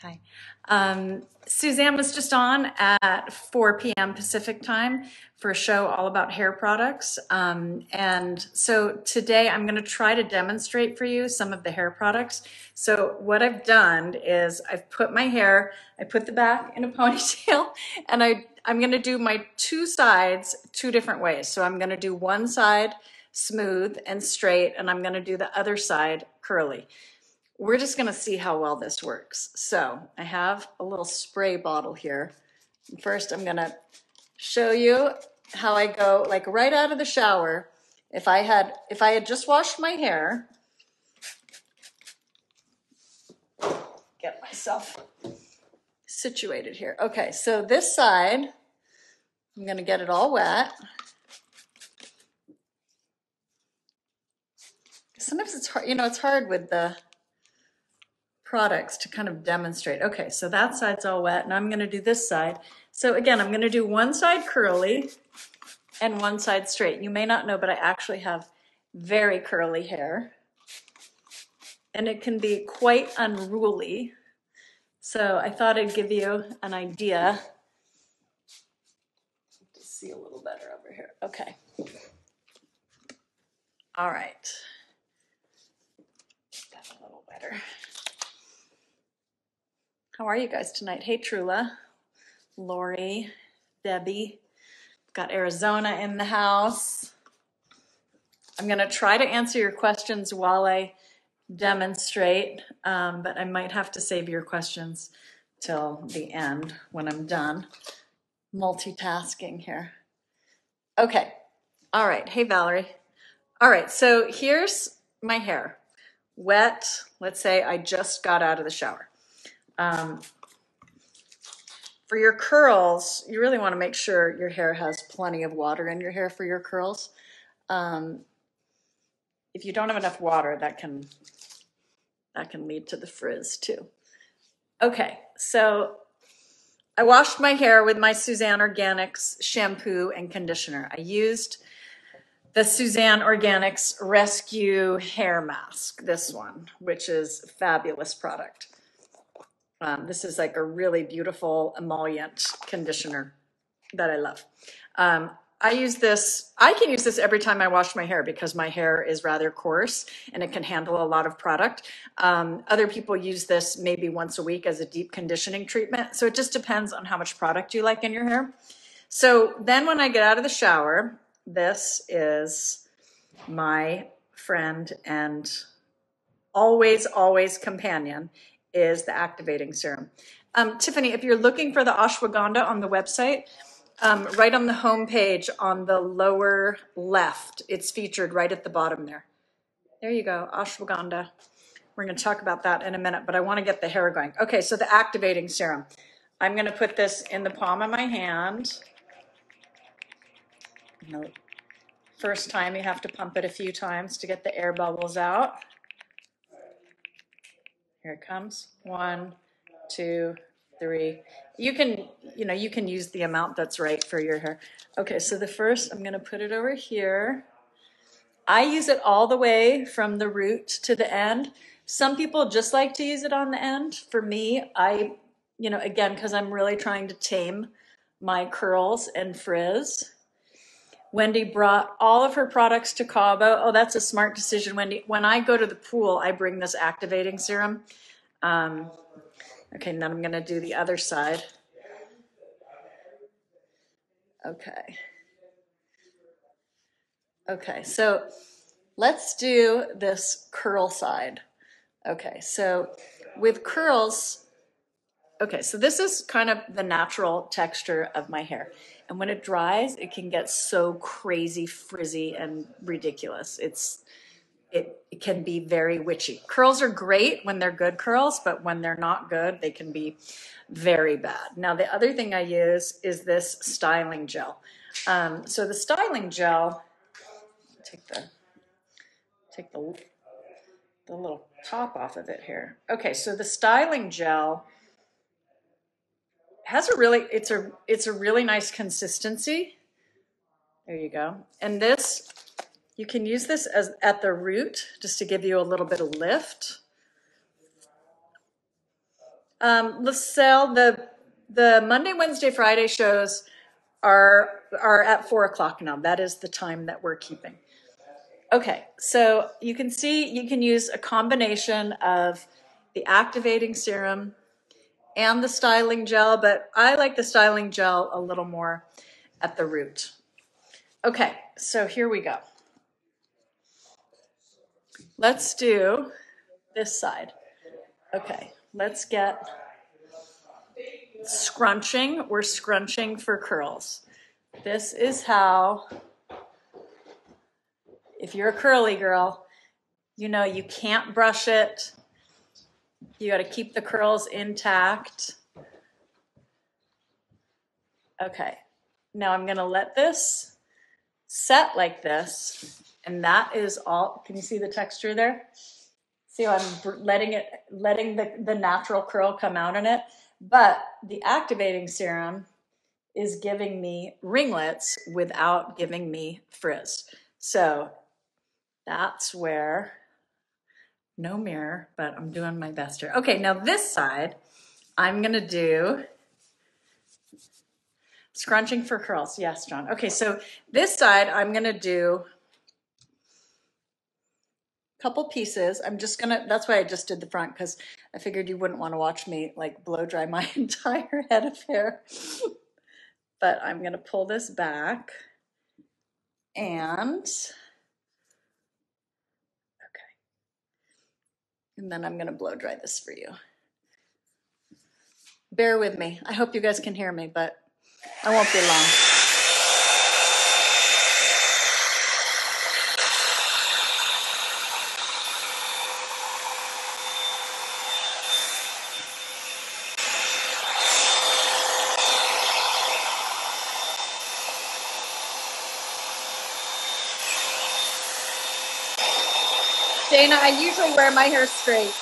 Hi. Suzanne was just on at 4 p.m. Pacific time for a show all about hair products. And so today I'm going to try to demonstrate for you some of the hair products. So what I've done is I've put my hair, I put the back in a ponytail, and I'm going to do my two sides two different ways. So I'm going to do one side smooth and straight, and I'm going to do the other side curly. We're just going to see how well this works. So I have a little spray bottle here. First, I'm going to show you how I go, like right out of the shower. If I had just washed my hair, get myself situated here. Okay, so this side, I'm going to get it all wet. Sometimes it's hard, it's hard with the products to kind of demonstrate. Okay, so that side's all wet, and I'm going to do this side. So again, I'm going to do one side curly and one side straight. You may not know, but I actually have very curly hair, and it can be quite unruly. So I thought I'd give you an idea. Just see a little better over here. Okay. All right. Got a little better. How are you guys tonight? Hey, Trula, Lori, Debbie. Got Arizona in the house. I'm going to try to answer your questions while I demonstrate, but I might have to save your questions till the end when I'm done. Multitasking here. Okay. All right. Hey, Valerie. All right. So here's my hair. Wet. Let's say I just got out of the shower. For your curls, you really want to make sure your hair has plenty of water in your hair for your curls. If you don't have enough water, that can lead to the frizz too. Okay, so I washed my hair with my Suzanne Organics shampoo and conditioner. I used the Suzanne Organics Rescue Hair Mask, this one, which is a fabulous product. This is like a really beautiful emollient conditioner that I love. I use this, I can use this every time I wash my hair because my hair is rather coarse and it can handle a lot of product. Other people use this maybe once a week as a deep conditioning treatment. So it just depends on how much product you like in your hair. So then when I get out of the shower, this is my friend and always, always companion is the activating serum. Tiffany, if you're looking for the ashwagandha on the website, right on the home page on the lower left, it's featured right at the bottom there. There you go, ashwagandha. We're going to talk about that in a minute, but I want to get the hair going. Okay, so the activating serum. I'm going to put this in the palm of my hand. First time you have to pump it a few times to get the air bubbles out. Here it comes. 1, 2, 3. You can use the amount that's right for your hair. Okay, so the first, I'm going to put it over here. I use it all the way from the root to the end. Some people just like to use it on the end. For me, again, because I'm really trying to tame my curls and frizz. Wendy brought all of her products to Cabo. Oh, that's a smart decision, Wendy. When I go to the pool, I bring this activating serum. Okay, now I'm going to do the other side. Okay, so let's do this curl side. Okay, so with curls, okay, so this is kind of the natural texture of my hair. And when it dries, it can get so crazy, frizzy, and ridiculous. It can be very witchy. Curls are great when they're good curls, but when they're not good, they can be very bad. Now, the other thing I use is this styling gel. So the styling gel, take the little top off of it here. Okay, so the styling gel has it's a really nice consistency. There you go. And this, you can use this at the root just to give you a little bit of lift. LaSalle, the Monday, Wednesday, Friday shows are at 4 o'clock now. That is the time that we're keeping. Okay, so you can see you can use a combination of the activating serum and the styling gel, but I like the styling gel a little more at the root. Okay, so here we go. Let's do this side. Okay, let's get scrunching. We're scrunching for curls. This is how, if you're a curly girl, you know you can't brush it. You got to keep the curls intact. Okay, now I'm going to let this set like this, and that is all. Can you see the texture there? See how I'm letting the natural curl come out in it, but the activating serum is giving me ringlets without giving me frizz. So that's where, no mirror, but I'm doing my best here. Okay, now this side, I'm gonna do scrunching for curls. Yes, John. Okay, so this side, I'm gonna do a couple pieces. I'm just gonna, that's why I just did the front, because I figured you wouldn't wanna watch me like blow dry my entire head of hair. But I'm gonna pull this back and, okay. And then I'm gonna blow dry this for you. Bear with me. I hope you guys can hear me, but I won't be long. Dana, I usually wear my hair straight.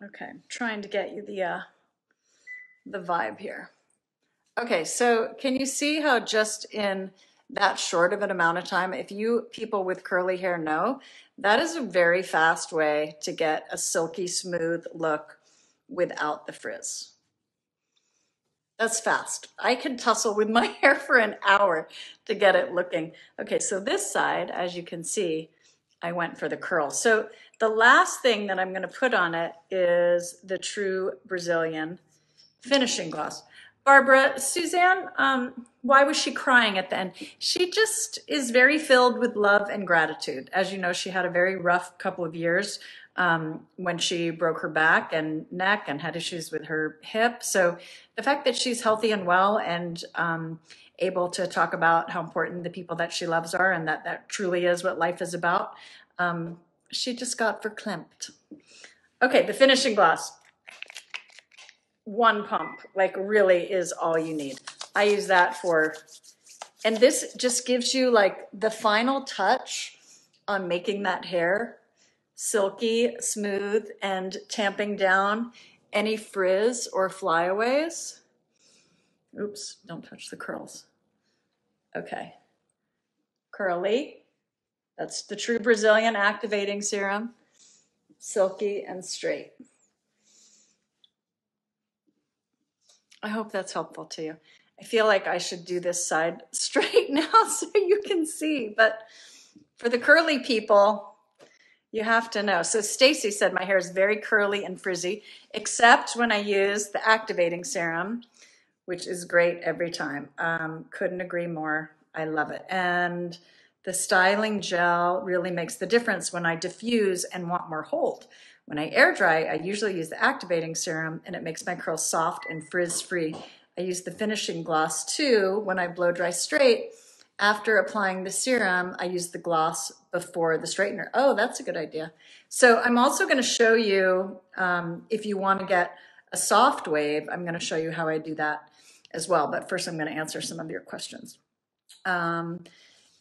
Okay, I'm trying to get you the vibe here. Okay, so can you see how just in that short of an amount of time, if you people with curly hair know, that is a very fast way to get a silky smooth look without the frizz. That's fast. I can tussle with my hair for an hour to get it looking. Okay, so this side, as you can see, I went for the curl. So the last thing that I'm gonna put on it is the True Brazilian finishing gloss. Barbara, Suzanne, why was she crying at the end? She just is very filled with love and gratitude. As you know, she had a very rough couple of years when she broke her back and neck and had issues with her hip. So the fact that she's healthy and well and able to talk about how important the people that she loves are and that truly is what life is about, she just got verklempt. Okay, the finishing gloss. One pump, like really is all you need. I use that for, and this just gives you like the final touch on making that hair silky, smooth, and tamping down any frizz or flyaways. Oops, don't touch the curls. Okay. Curly. That's the True Brazilian Activating Serum. Silky and straight. I hope that's helpful to you. I feel like I should do this side straight now so you can see, but for the curly people, you have to know. So Stacy said my hair is very curly and frizzy, except when I use the activating serum, which is great every time. Couldn't agree more. I love it. And the styling gel really makes the difference when I diffuse and want more hold. When I air dry, I usually use the activating serum and it makes my curls soft and frizz-free. I use the finishing gloss too when I blow dry straight. After applying the serum, I use the gloss before the straightener. Oh, that's a good idea. So I'm also going to show you, if you want to get a soft wave, I'm going to show you how I do that as well. But first, I'm going to answer some of your questions.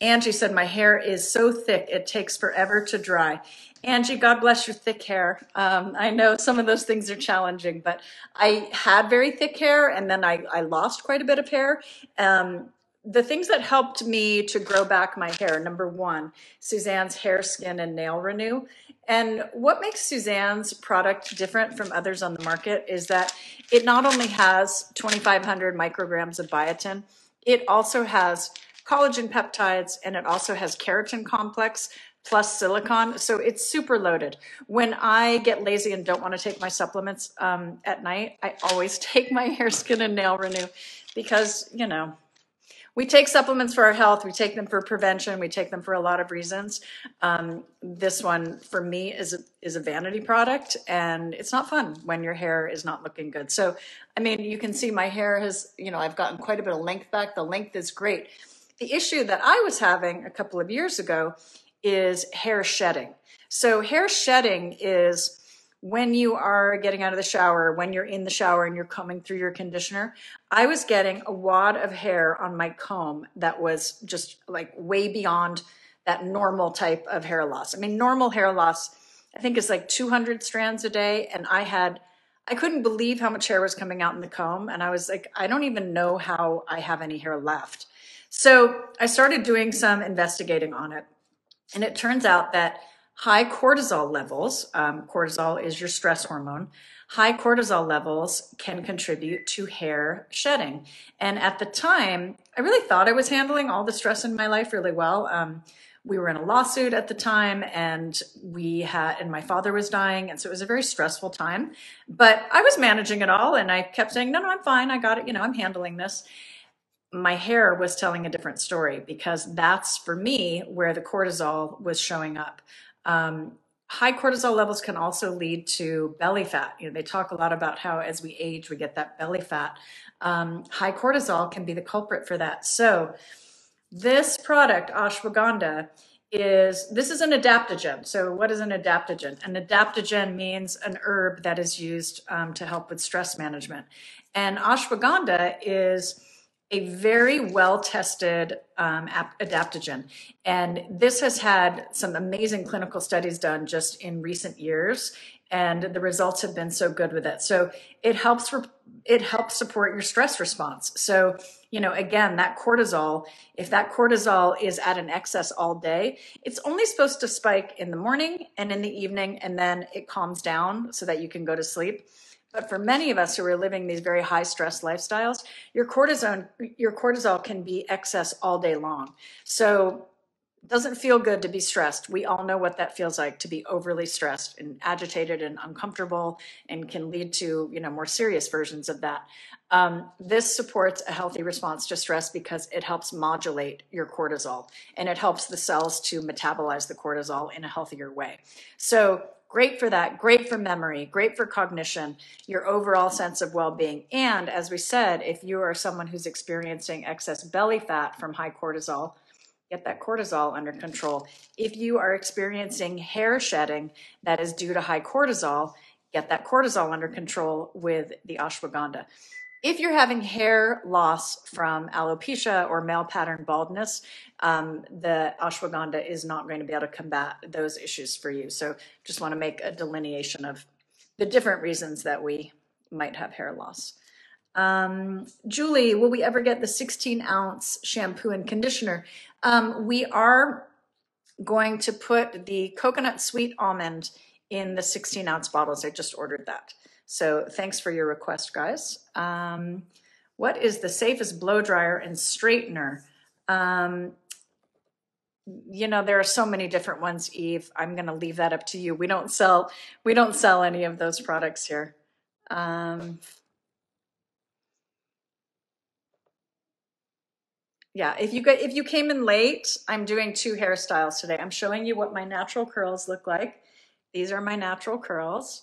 Angie said, my hair is so thick, it takes forever to dry. Angie, God bless your thick hair. I know some of those things are challenging, but I had very thick hair and then I lost quite a bit of hair. The things that helped me to grow back my hair, number one, Suzanne's Hair, Skin, and Nail Renew. And what makes Suzanne's product different from others on the market is that it not only has 2,500 micrograms of biotin, it also has collagen peptides, and it also has keratin complex plus silicon. So it's super loaded. When I get lazy and don't want to take my supplements at night, I always take my Hair, Skin, and Nail Renew because, you know, we take supplements for our health. We take them for prevention. We take them for a lot of reasons. This one for me is a vanity product, and it's not fun when your hair is not looking good. So, I mean, you can see my hair has, you know, I've gotten quite a bit of length back. The length is great. The issue that I was having a couple of years ago is hair shedding. So hair shedding is when you are getting out of the shower, when you're in the shower and you're combing through your conditioner. I was getting a wad of hair on my comb that was just like way beyond that normal type of hair loss. I mean, normal hair loss, I think is like 200 strands a day. And I couldn't believe how much hair was coming out in the comb. And I was like, I don't even know how I have any hair left. So I started doing some investigating on it. And it turns out that high cortisol levels, cortisol is your stress hormone, high cortisol levels can contribute to hair shedding. And at the time, I really thought I was handling all the stress in my life really well. We were in a lawsuit at the time, and my father was dying. And so it was a very stressful time, but I was managing it all. And I kept saying, no, I'm fine. I got it. You know, I'm handling this. My hair was telling a different story because that's for me where the cortisol was showing up. High cortisol levels can also lead to belly fat. You know, they talk a lot about how as we age, we get that belly fat. High cortisol can be the culprit for that. So this product, ashwagandha, this is an adaptogen. So what is an adaptogen? An adaptogen means an herb that is used to help with stress management. And ashwagandha is a very well-tested adaptogen. And this has had some amazing clinical studies done just in recent years, and the results have been so good with it. So it helps support your stress response. So, you know, again, that cortisol, if that cortisol is at an excess all day, it's only supposed to spike in the morning and in the evening, and then it calms down so that you can go to sleep. But for many of us who are living these very high stress lifestyles, your cortisol can be excess all day long. So it doesn't feel good to be stressed. We all know what that feels like, to be overly stressed and agitated and uncomfortable, and can lead to, you know, more serious versions of that. This supports a healthy response to stress because it helps modulate your cortisol, and it helps the cells to metabolize the cortisol in a healthier way. So great for that, great for memory, great for cognition, your overall sense of well-being. And as we said, if you are someone who's experiencing excess belly fat from high cortisol, get that cortisol under control. If you are experiencing hair shedding that is due to high cortisol, get that cortisol under control with the ashwagandha. If you're having hair loss from alopecia or male pattern baldness, the ashwagandha is not going to be able to combat those issues for you. So just want to make a delineation of the different reasons that we might have hair loss. Julie, will we ever get the 16-ounce shampoo and conditioner? We are going to put the coconut sweet almond in the 16-ounce bottles. I just ordered that. So thanks for your request, guys. What is the safest blow dryer and straightener? You know, there are so many different ones, Eve. I'm going to leave that up to you. We don't sell any of those products here. Yeah, if you came in late, I'm doing 2 hairstyles today. I'm showing you what my natural curls look like. These are my natural curls.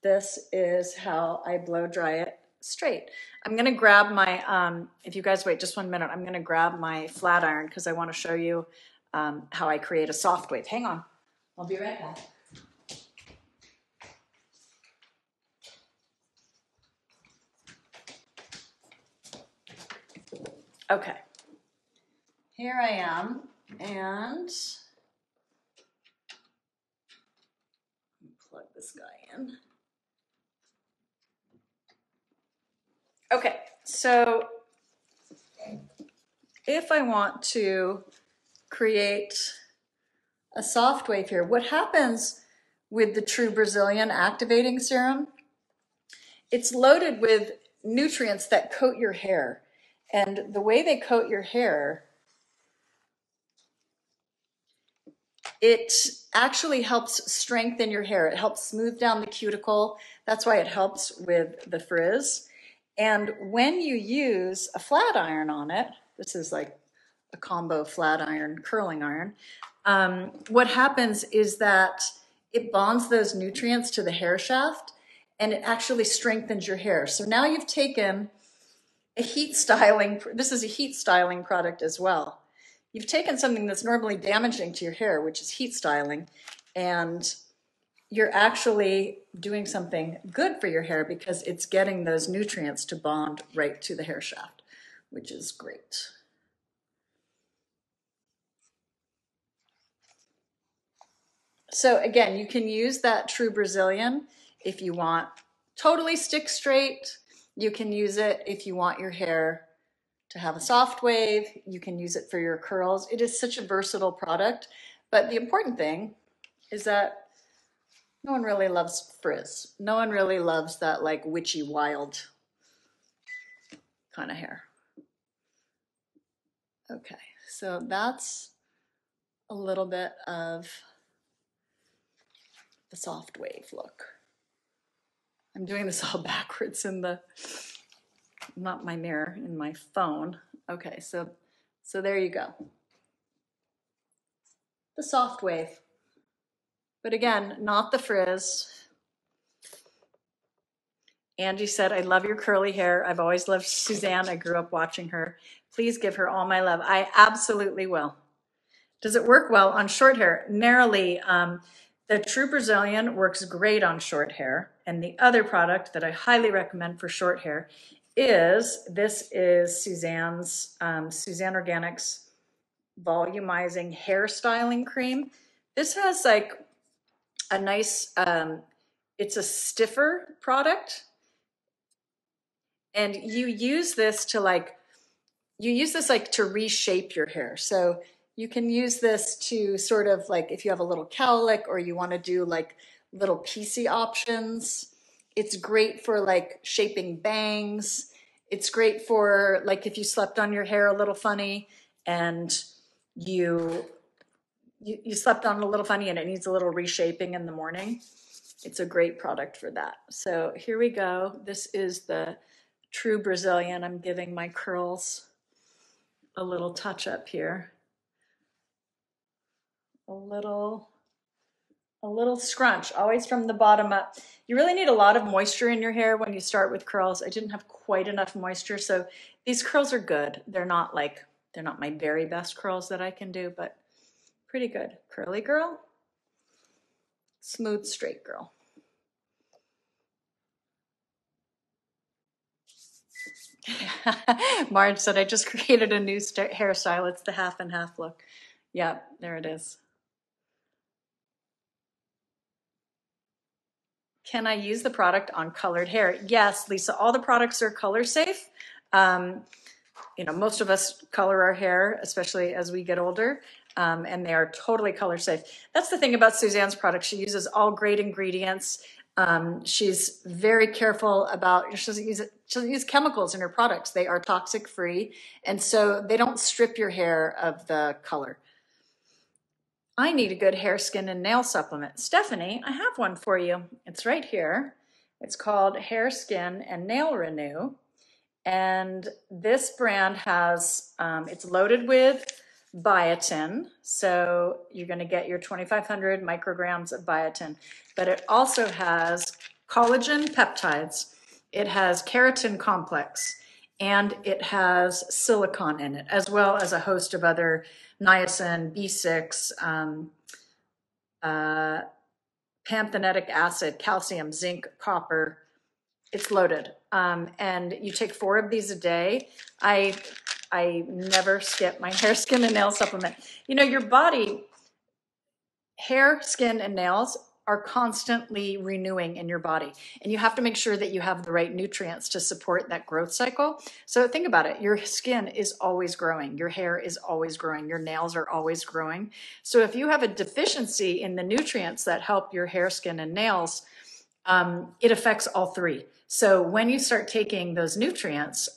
This is how I blow dry it straight. I'm gonna grab my, if you guys wait just 1 minute, I'm gonna grab my flat iron because I wanna show you how I create a soft wave. Hang on, I'll be right back. Okay. Here I am, and plug this guy in. Okay, so if I want to create a soft wave here, what happens with the True Brazilian Activating Serum? It's loaded with nutrients that coat your hair, and the way they coat your hair, it actually helps strengthen your hair. It helps smooth down the cuticle. That's why it helps with the frizz. And when you use a flat iron on it, this is like a combo flat iron, curling iron, what happens is that it bonds those nutrients to the hair shaft and it actually strengthens your hair. So now you've taken a heat styling, this is a heat styling product as well. You've taken something that's normally damaging to your hair, which is heat styling, and you're actually doing something good for your hair because it's getting those nutrients to bond right to the hair shaft, which is great. So again, you can use that True Brazilian if you want totally stick straight. You can use it if you want your hair to have a soft wave. You can use it for your curls. It is such a versatile product, but the important thing is that no one really loves frizz. No one really loves that like witchy wild kind of hair. Okay, so that's a little bit of the soft wave look. I'm doing this all backwards in the, not my mirror, in my phone. Okay, so there you go. The soft wave. But again, not the frizz. Angie said, I love your curly hair. I've always loved Suzanne. I grew up watching her. Please give her all my love. I absolutely will. Does it work well on short hair? Narrowly, the True Brazilian works great on short hair. And the other product that I highly recommend for short hair is, this is Suzanne's, Suzanne Organics Volumizing Hair Styling Cream. This has like a nice, it's a stiffer product. And you use this to like, to reshape your hair. So you can use this to sort of like, if you have a little cowlick or you want to do like little piecey options. It's great for like shaping bangs. It's great for like if you slept on your hair a little funny and you slept on it a little funny and it needs a little reshaping in the morning. It's a great product for that. So here we go. This is the True Brazilian. I'm giving my curls a little touch up here. A little scrunch, always from the bottom up. You really need a lot of moisture in your hair when you start with curls. I didn't have quite enough moisture, so these curls are good. They're not like They're not my very best curls that I can do, but pretty good. Curly girl, smooth straight girl. Marge said, I just created a new hairstyle. It's the half and half look. Yep, there it is. Can I use the product on colored hair? Yes, Lisa, all the products are color safe. You know, most of us color our hair, especially as we get older, and they are totally color safe. That's the thing about Suzanne's product. She uses all great ingredients. She's very careful about, she doesn't use chemicals in her products. They are toxic free, and so they don't strip your hair of the color. I need a good hair, skin, and nail supplement. Stephanie, I have one for you. It's right here. It's called Hair, Skin, and Nail Renew. And this brand has, it's loaded with biotin. So you're going to get your 2,500 micrograms of biotin. But it also has collagen peptides. It has keratin complex. And it has silicone in it, as well as a host of other niacin, B6, pantothenic acid, calcium, zinc, copper. It's loaded. And you take 4 of these a day. I never skip my hair, skin, and nail supplement. You know, your body, hair, skin, and nails are constantly renewing in your body. And you have to make sure that you have the right nutrients to support that growth cycle. So think about it. Your skin is always growing. Your hair is always growing. Your nails are always growing. So if you have a deficiency in the nutrients that help your hair, skin, and nails, it affects all 3. So when you start taking those nutrients,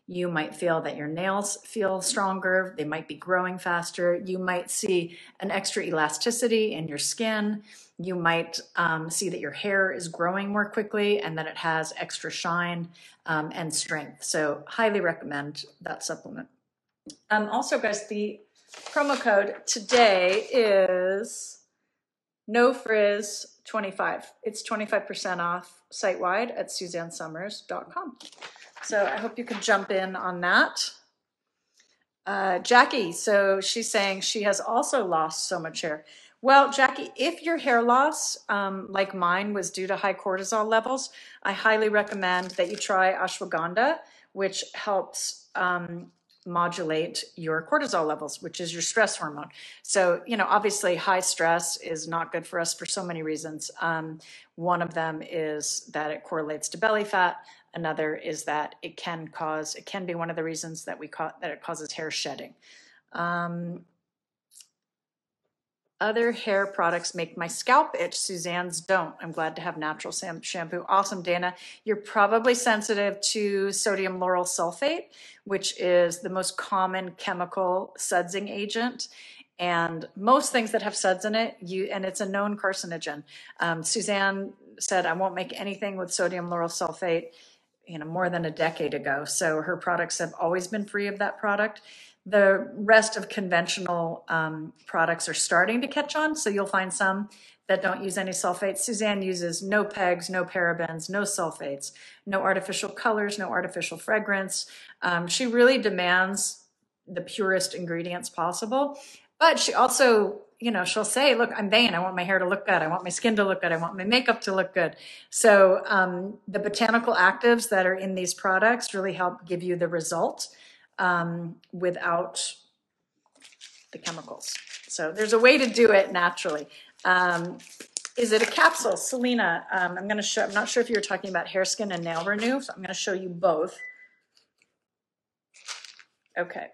you might feel that your nails feel stronger. They might be growing faster. You might see an extra elasticity in your skin. You might see that your hair is growing more quickly and that it has extra shine and strength. So highly recommend that supplement. Also, guys, the promo code today is NoFrizz25. It's 25% off site-wide at SuzanneSummers.com. So I hope you can jump in on that. Jackie, so she's saying she has also lost so much hair. Well, Jackie, if your hair loss, like mine, was due to high cortisol levels, I highly recommend that you try ashwagandha, which helps modulate your cortisol levels, which is your stress hormone. So, you know, obviously high stress is not good for us for so many reasons. One of them is that it correlates to belly fat. Another is that it can be one of the reasons that that it causes hair shedding. Other hair products make my scalp itch. Suzanne's don't. I'm glad to have natural shampoo. Awesome, Dana. You're probably sensitive to sodium lauryl sulfate, which is the most common chemical sudsing agent. And most things that have suds in it, and it's a known carcinogen. Suzanne said, I won't make anything with sodium lauryl sulfate, you know, more than a decade ago. So her products have always been free of that product. The rest of conventional products are starting to catch on. So you'll find some that don't use any sulfates. Suzanne uses no PEGs, no parabens, no sulfates, no artificial colors, no artificial fragrance. She really demands the purest ingredients possible. But she also, you know, she'll say, look, I'm vain. I want my hair to look good. I want my skin to look good. I want my makeup to look good. So the botanical actives that are in these products really help give you the result without the chemicals. So there's a way to do it naturally. Is it a capsule? Selena, I'm not sure if you were talking about hair, skin, and nail renew, so I'm going to show you both. Okay,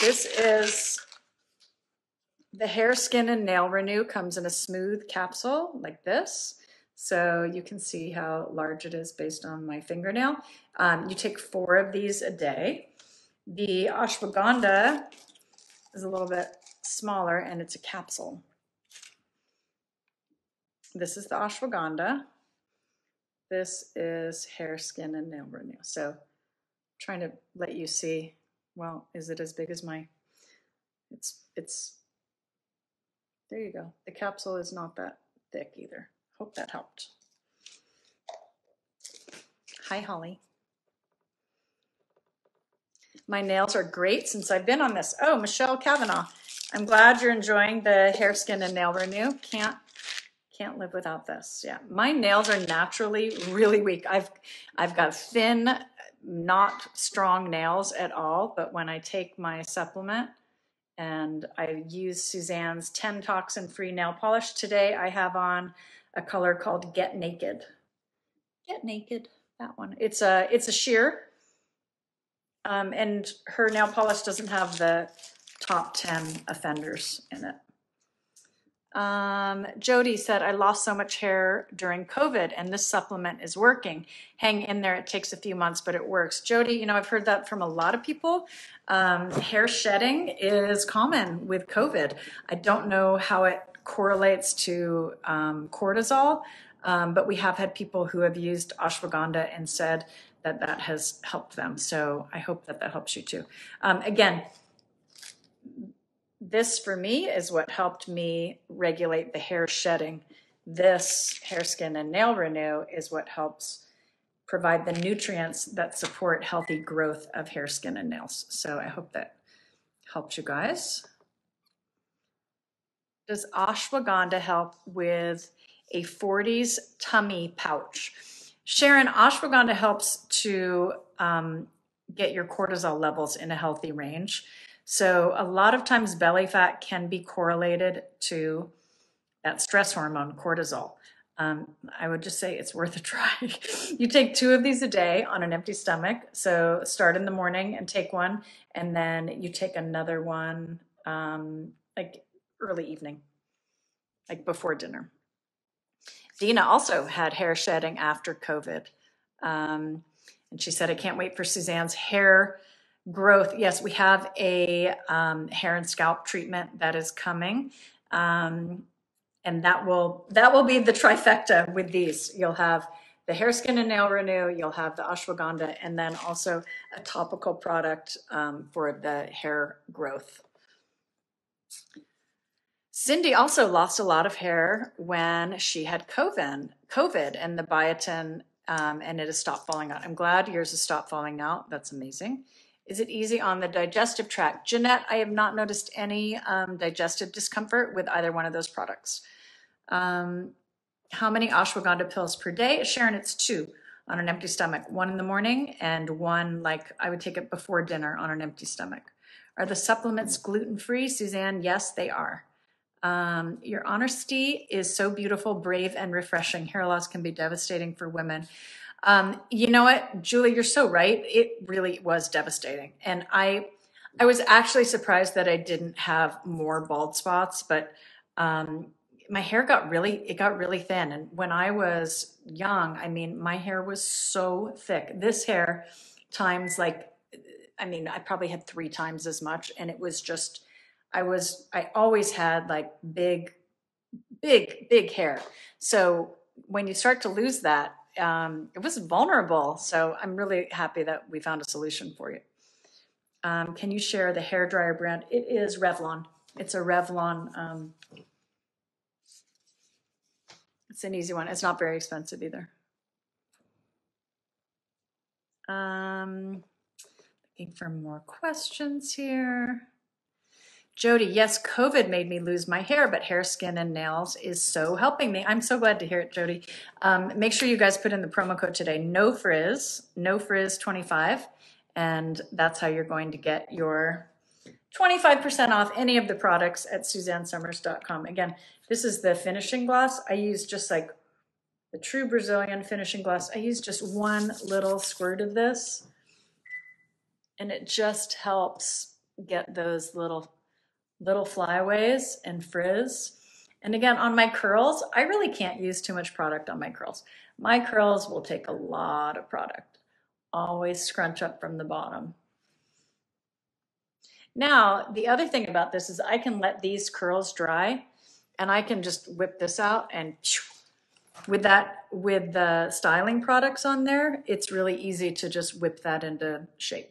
this is the hair, skin, and nail renew. Comes in a smooth capsule like this. So you can see how large it is based on my fingernail. You take 4 of these a day. The ashwagandha is a little bit smaller and it's a capsule. This is the ashwagandha. This is hair, skin, and nail renew. So I'm trying to let you see, well, is it as big as my, it's, there you go. The capsule is not that thick either. Hope that helped. Hi, Holly. My nails are great since I've been on this. Oh, Michelle Kavanaugh. I'm glad you're enjoying the hair, skin, and nail renew. Can't live without this. Yeah, my nails are naturally really weak. I've got thin, not strong nails at all, but when I take my supplement and I use Suzanne's 10 toxin free nail polish, today I have on a color called Get Naked. Get Naked, that one. It's a sheer, and her nail polish doesn't have the top 10 offenders in it. Jody said, I lost so much hair during COVID and this supplement is working. Hang in there. It takes a few months, but it works. Jody, you know, I've heard that from a lot of people. Hair shedding is common with COVID. I don't know how it correlates to cortisol, but we have had people who have used ashwagandha and said that that has helped them. So I hope that that helps you too. Again, this for me is what helped me regulate the hair shedding. This hair, skin, and nail renew is what helps provide the nutrients that support healthy growth of hair, skin, and nails. So I hope that helps you guys. Does ashwagandha help with a 40s tummy pouch? Sharon, ashwagandha helps to get your cortisol levels in a healthy range. So a lot of times belly fat can be correlated to that stress hormone, cortisol. I would just say it's worth a try. You take 2 of these a day on an empty stomach. So start in the morning and take one, and then you take another one like early evening, like before dinner. Dina also had hair shedding after COVID. And she said, I can't wait for Suzanne's hair growth. Yes, we have a hair and scalp treatment that is coming. And that will be the trifecta with these. You'll have the hair, skin, and nail renew, you'll have the ashwagandha, and then also a topical product for the hair growth. Cindy also lost a lot of hair when she had COVID and the biotin, and it has stopped falling out. I'm glad yours has stopped falling out. That's amazing. Is it easy on the digestive tract? Jeanette, I have not noticed any digestive discomfort with either one of those products. How many ashwagandha pills per day? Sharon, it's 2 on an empty stomach, 1 in the morning and 1, like I would take it before dinner on an empty stomach. Are the supplements gluten-free? Suzanne, yes, they are. Your honesty is so beautiful, brave, and refreshing. Hair loss can be devastating for women. You know what, Julie, you're so right. It really was devastating. And I was actually surprised that I didn't have more bald spots, but my hair got really thin. And when I was young, I mean, my hair was so thick. This hair times like, I mean, I probably had 3 times as much. And it was just, I always had like big hair. So when you start to lose that, it was vulnerable. So I'm really happy that we found a solution for you. Can you share the hairdryer brand? It is Revlon. It's a Revlon. It's an easy one. It's not very expensive either. Looking for more questions here. Jody, yes, COVID made me lose my hair, but hair, skin, and nails is so helping me. I'm so glad to hear it, Jody. Make sure you guys put in the promo code today, no frizz 25, and that's how you're going to get your 25% off any of the products at SuzanneSummers.com. Again, this is the finishing gloss. I use just like the true Brazilian finishing gloss. I use just 1 little squirt of this, and it just helps get those little flyaways and frizz. And again, on my curls, I really can't use too much product on my curls. My curls will take a lot of product. Always scrunch up from the bottom. Now, the other thing about this is I can let these curls dry and I can just whip this out, and with the styling products on there, it's really easy to just whip that into shape.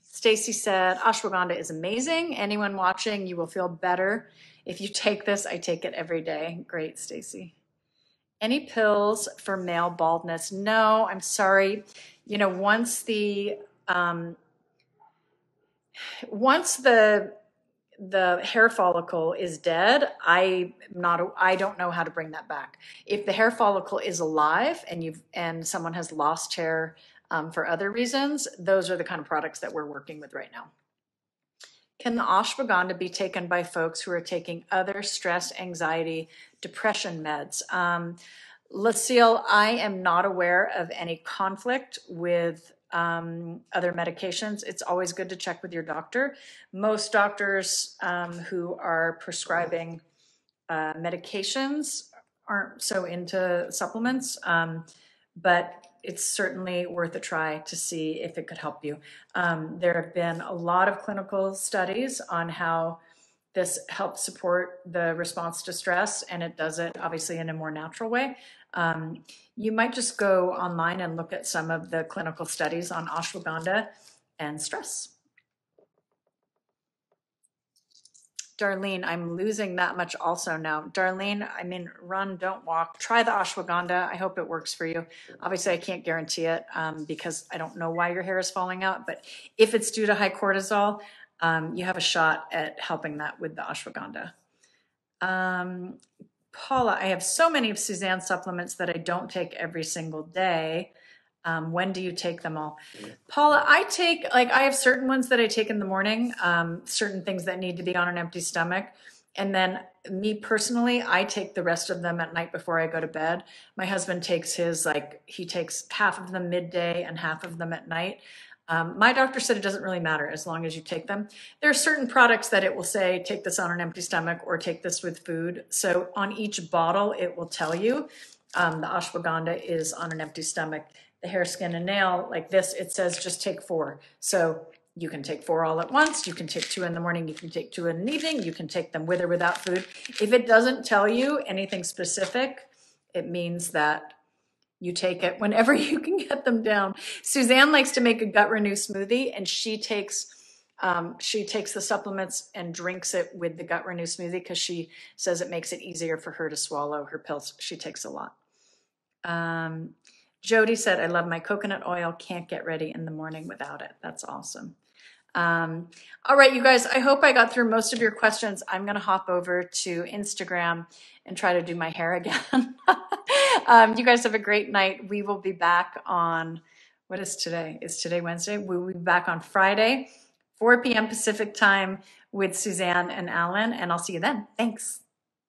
Stacy said, ashwagandha is amazing. Anyone watching, you will feel better if you take this. I take it every day. Great, Stacy. Any pills for male baldness? No, I'm sorry. You know, once the once the hair follicle is dead, I don't know how to bring that back. If the hair follicle is alive and someone has lost hair for other reasons, those are the kind of products that we're working with right now. Can the ashwagandha be taken by folks who are taking other stress, anxiety, depression meds? Lucille, I am not aware of any conflict with other medications. It's always good to check with your doctor. Most doctors who are prescribing medications aren't so into supplements, but it's certainly worth a try to see if it could help you. There have been a lot of clinical studies on how this helps support the response to stress, and it does it obviously in a more natural way. You might just go online and look at some of the clinical studies on ashwagandha and stress. Darlene, I'm losing that much also now. Darlene, I mean, run, don't walk. Try the ashwagandha. I hope it works for you. Obviously, I can't guarantee it because I don't know why your hair is falling out. But if it's due to high cortisol, you have a shot at helping that with the ashwagandha. Paula, I have so many of Suzanne's supplements that I don't take every single day. When do you take them all? Paula, I have certain ones that I take in the morning, certain things that need to be on an empty stomach. And then me personally, I take the rest of them at night before I go to bed. My husband takes his, he takes half of them midday and half of them at night. My doctor said it doesn't really matter as long as you take them. There are certain products that it will say, take this on an empty stomach or take this with food. So on each bottle, it will tell you the ashwagandha is on an empty stomach. The hair, skin, and nail, like this, it says just take 4. So you can take 4 all at once. You can take 2 in the morning. You can take 2 in the evening. You can take them with or without food. If it doesn't tell you anything specific, it means that you take it whenever you can get them down. Suzanne likes to make a gut renew smoothie, and she takes the supplements and drinks it with the gut renew smoothie because she says it makes it easier for her to swallow her pills. She takes a lot. Jody said, I love my coconut oil. Can't get ready in the morning without it. That's awesome. All right, you guys, I hope I got through most of your questions. I'm going to hop over to Instagram and try to do my hair again. You guys have a great night. We will be back on, what is today? Is today Wednesday? We will be back on Friday, 4 p.m. Pacific time with Suzanne and Alan, and I'll see you then. Thanks.